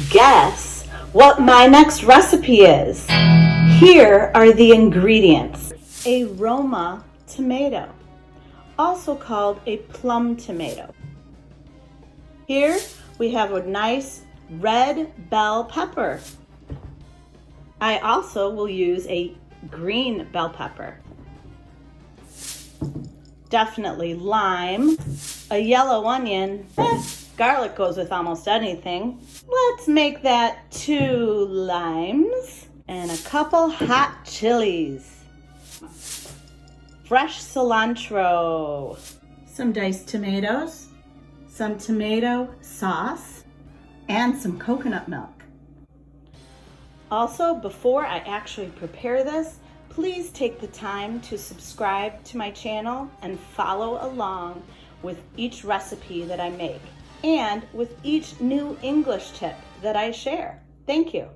Guess what my next recipe is. Here are the ingredients. A Roma tomato, also called a plum tomato. Here we have a nice red bell pepper. I also will use a green bell pepper. Definitely lime, a yellow onion. Garlic goes with almost anything. Let's make that 2 limes and a couple hot chilies. Fresh cilantro, some diced tomatoes, some tomato sauce, and some coconut milk. Also, before I actually prepare this, please take the time to subscribe to my channel and follow along with each recipe that I make and with each new English tip that I share. Thank you.